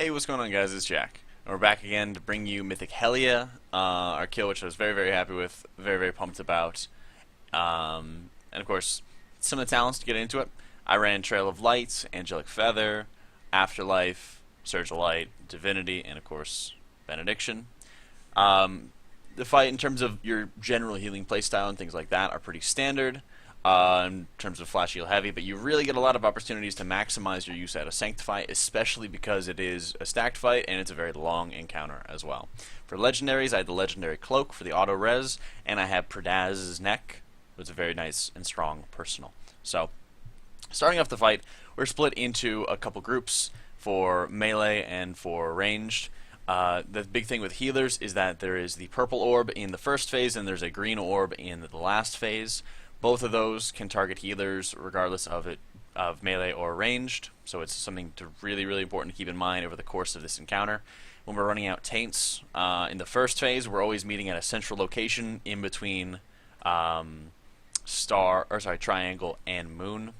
Hey, what's going on, guys? It's Jack. And we're back again to bring you Mythic Helya, our kill, which I was very, very happy with, very, very pumped about. And of course, some of the talents to get into it. I ran Trail of Light, Angelic Feather, Afterlife, Surge of Light, Divinity, and of course, Benediction. The fight, in terms of your general healing playstyle and things like that, are pretty standard. In terms of flash heal heavy, but you really get a lot of opportunities to maximize your use out of Sanctify, especially because it is a stacked fight and it's a very long encounter as well. For legendaries, I had the legendary cloak for the auto res, and I have Perdaz's neck. It's a very nice and strong personal. So, starting off the fight, we're split into a couple groups for melee and for ranged. The big thing with healers is that there is the purple orb in the first phase and there's a green orb in the last phase. Both of those can target healers regardless of melee or ranged, so it's something to really important to keep in mind over the course of this encounter. When we're running out taints in the first phase, we're always meeting at a central location in between triangle and moon.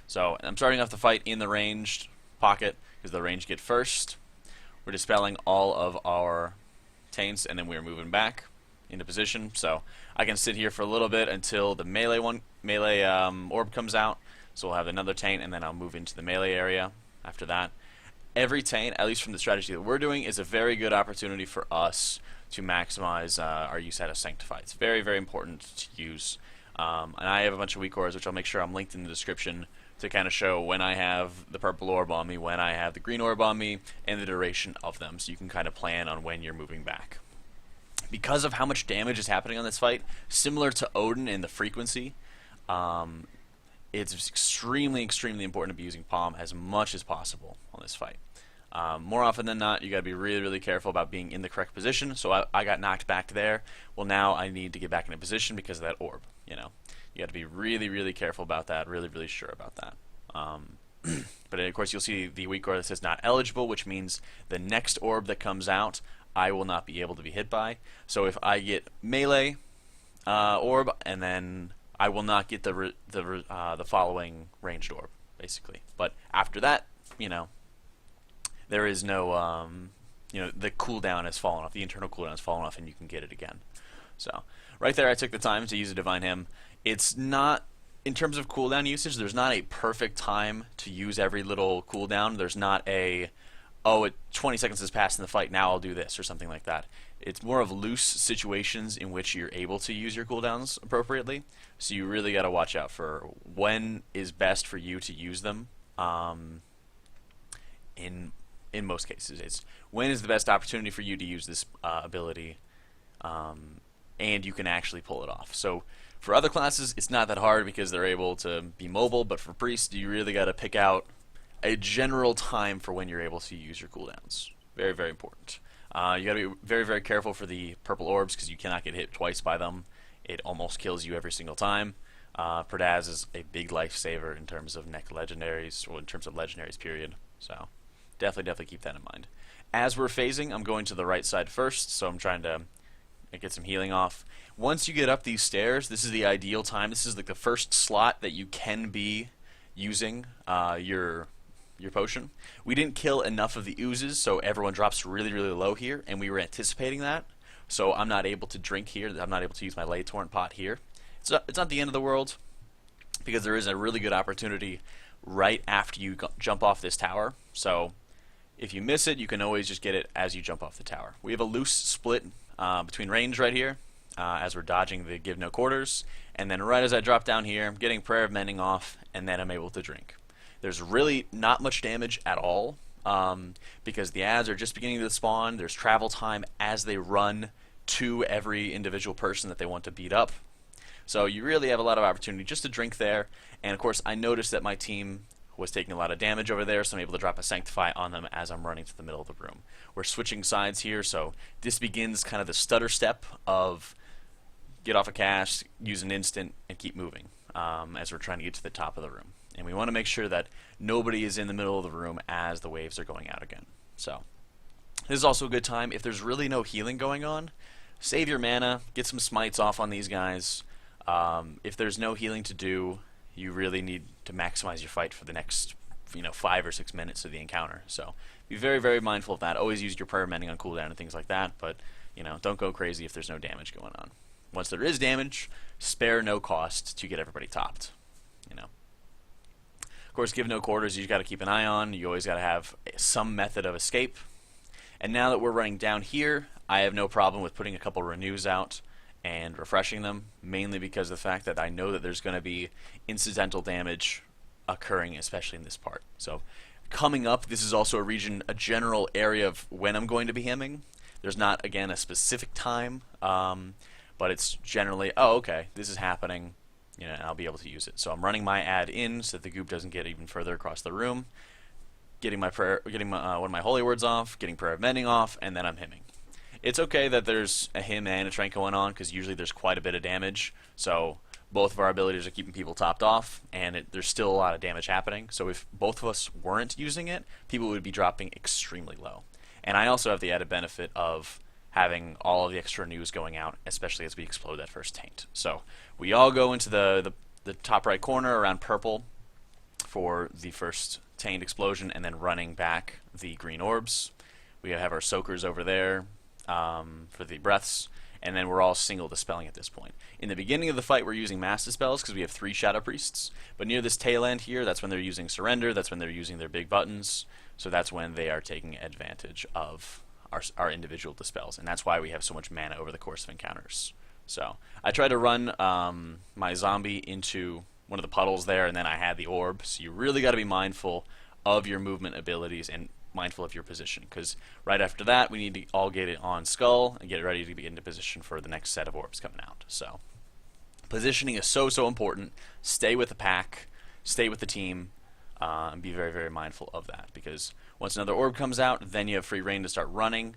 So I'm starting off the fight in the ranged pocket because the ranged get first. We're dispelling all of our taints and then we're moving back into position, so I can sit here for a little bit until the melee orb comes out. So we'll have another taint, and then I'll move into the melee area after that. Every taint, at least from the strategy that we're doing, is a very good opportunity for us to maximize our use out of Sanctify. It's very important to use. And I have a bunch of weak auras, which I'll make sure I'm linked in the description to kind of show when I have the purple orb on me, when I have the green orb on me, and the duration of them, so you can kind of plan on when you're moving back. Because of how much damage is happening on this fight, similar to Odin in the frequency, it's extremely important to be using Palm as much as possible on this fight. More often than not, you got to be really careful about being in the correct position. So I got knocked back there. Well, now I need to get back into position because of that orb. You got to be really careful about that. Really sure about that. But of course, you'll see the weak orb that says not eligible, which means the next orb that comes out, I will not be able to be hit by. So if I get melee orb, and then I will not get the following ranged orb, basically. But after that, there is no, the cooldown has fallen off. The internal cooldown has fallen off, and you can get it again. So right there, I took the time to use a Divine Hymn. It's not, in terms of cooldown usage, there's not a perfect time to use every little cooldown. There's not a 20 seconds has passed in the fight, now I'll do this, or something like that. It's more of loose situations in which you're able to use your cooldowns appropriately, so you really got to watch out for when is best for you to use them. In most cases, it's when is the best opportunity for you to use this ability, and you can actually pull it off. So for other classes, it's not that hard because they're able to be mobile, but for priests, you really got to pick out a general time for when you're able to use your cooldowns. Very important. You got to be very careful for the purple orbs because you cannot get hit twice by them. It almost kills you every single time. Perdaz is a big lifesaver in terms of neck legendaries, or in terms of legendaries, period. So definitely keep that in mind. As we're phasing, I'm going to the right side first, so I'm trying to get some healing off. Once you get up these stairs, this is the ideal time. This is like the first slot that you can be using your potion. We didn't kill enough of the oozes, so everyone drops really low here, and we were anticipating that. So I'm not able to drink here. I'm not able to use my Lay Torrent pot here. It's not the end of the world, because there is a really good opportunity right after you jump off this tower. So if you miss it, you can always just get it as you jump off the tower. We have a loose split between range right here, as we're dodging the Give No Quarters, and then right as I drop down here, I'm getting Prayer of Mending off, and then I'm able to drink. There's really not much damage at all, because the ads are just beginning to spawn. There's travel time as they run to every individual person that they want to beat up. So you really have a lot of opportunity just to drink there. And of course, I noticed that my team was taking a lot of damage over there, so I'm able to drop a Sanctify on them as I'm running to the middle of the room. We're switching sides here, so this begins kind of the stutter step of get off a cast, use an instant, and keep moving as we're trying to get to the top of the room. And we want to make sure that nobody is in the middle of the room as the waves are going out again. So this is also a good time, if there's really no healing going on, save your mana, get some smites off on these guys. If there's no healing to do, you really need to maximize your fight for the next 5 or 6 minutes of the encounter. So be very, very mindful of that. Always use your prayer mending on cooldown and things like that, but don't go crazy if there's no damage going on. Once there is damage, spare no cost to get everybody topped. Of course, give no quarters you got to keep an eye on. You always got to have some method of escape. And now that we're running down here, I have no problem with putting a couple renews out and refreshing them, mainly because of the fact that I know that there's going to be incidental damage occurring, especially in this part. So coming up, this is also a general area of when I'm going to be hemming. There's not, again, a specific time, but it's generally, oh, okay, this is happening, and I'll be able to use it. So I'm running my ad in so that the goop doesn't get even further across the room, getting one of my holy words off, getting prayer of mending off, and then I'm hemming. It's okay that there's a hymn and a trank going on, because usually there's quite a bit of damage, so both of our abilities are keeping people topped off, and there's still a lot of damage happening. So if both of us weren't using it, people would be dropping extremely low. And I also have the added benefit of having all of the extra news going out, especially as we explode that first taint. So we all go into the top right corner around purple for the first taint explosion, and then running back the green orbs. We have our soakers over there for the breaths, and then we're all single dispelling at this point. In the beginning of the fight, we're using mass dispels because we have 3 shadow priests, but near this tail end here, that's when they're using surrender, that's when they're using their big buttons, so that's when they are taking advantage of our individual dispels, and that's why we have so much mana over the course of encounters. So I try to run my zombie into one of the puddles there, and then I had the orb, so you really got to be mindful of your movement abilities and mindful of your position, because right after that we need to all get it on skull and get ready to be into position for the next set of orbs coming out. So positioning is so important. Stay with the pack, stay with the team, and be very, very mindful of that, because once another orb comes out, then you have free reign to start running,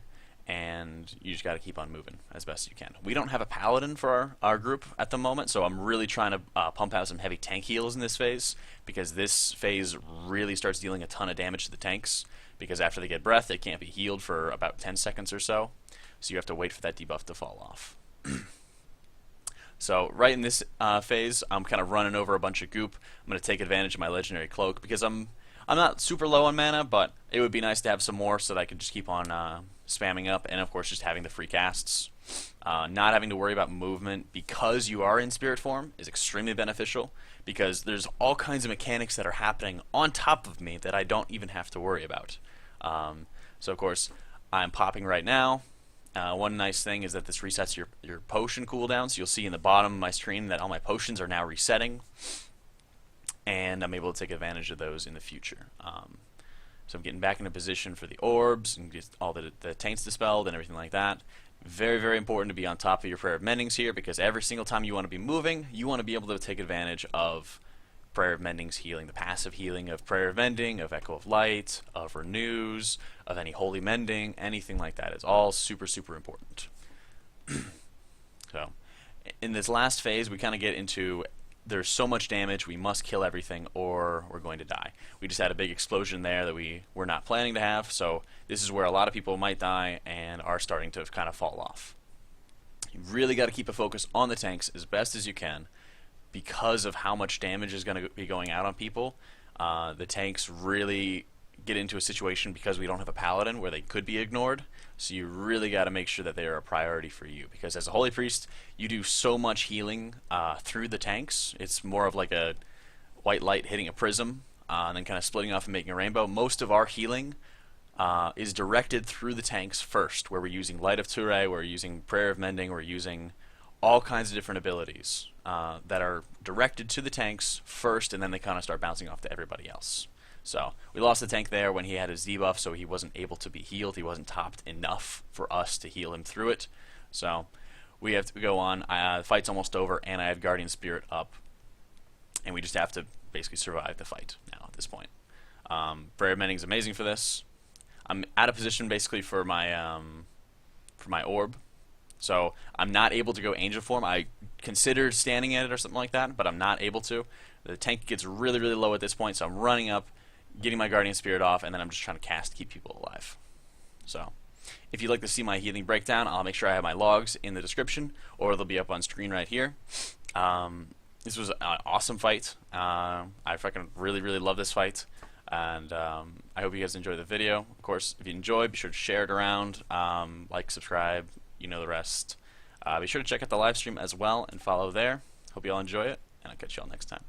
and you just got to keep on moving as best you can. We don't have a paladin for our group at the moment, so I'm really trying to pump out some heavy tank heals in this phase, because this phase really starts dealing a ton of damage to the tanks, because after they get breath, they can't be healed for about 10 seconds or so, so you have to wait for that debuff to fall off. So right in this phase, I'm kind of running over a bunch of goop. I'm going to take advantage of my legendary cloak, because I'm not super low on mana, but it would be nice to have some more so that I could just keep on spamming up, and of course just having the free casts. Not having to worry about movement because you are in spirit form is extremely beneficial, because there's all kinds of mechanics that are happening on top of me that I don't even have to worry about. So of course I'm popping right now. One nice thing is that this resets your potion cooldown, so you'll see in the bottom of my screen that all my potions are now resetting, and I'm able to take advantage of those in the future. So I'm getting back into position for the orbs and get all the taints dispelled and everything like that. Very, very important to be on top of your prayer of mendings here, because every single time you want to be moving, you want to be able to take advantage of prayer of mending's healing, the passive healing of prayer of mending, of echo of light, of renews, of any holy mending, anything like that is all super, super important. So in this last phase, we kind of get into, there's so much damage, we must kill everything or we're going to die. We just had a big explosion there that we were not planning to have, so this is where a lot of people might die and are starting to kind of fall off. You really got to keep a focus on the tanks as best as you can, because of how much damage is going to be going out on people. The tanks really get into a situation, because we don't have a paladin, where they could be ignored, so you really got to make sure that they are a priority for you, because as a holy priest you do so much healing through the tanks. It's more of like a white light hitting a prism and then kind of splitting off and making a rainbow. Most of our healing is directed through the tanks first, where we're using Light of Ture, we're using Prayer of Mending, we're using all kinds of different abilities that are directed to the tanks first, and then they kind of start bouncing off to everybody else. So we lost the tank there when he had his debuff, so he wasn't able to be healed. He wasn't topped enough for us to heal him through it. So we have to go on. The fight's almost over, and I have Guardian Spirit up, and we just have to basically survive the fight now at this point. Prayer of Mending is amazing for this. I'm out of position basically for my orb, so I'm not able to go angel form. I considered standing at it or something like that, but I'm not able to. The tank gets really, really low at this point, so I'm running up, getting my Guardian Spirit off, and then I'm just trying to cast to keep people alive. So if you'd like to see my healing breakdown, I'll make sure I have my logs in the description, or they'll be up on screen right here. This was an awesome fight. I fucking really, really love this fight. And I hope you guys enjoy the video. Of course, if you enjoy, be sure to share it around, like, subscribe, you know the rest. Be sure to check out the live stream as well and follow there. Hope you all enjoy it, and I'll catch you all next time.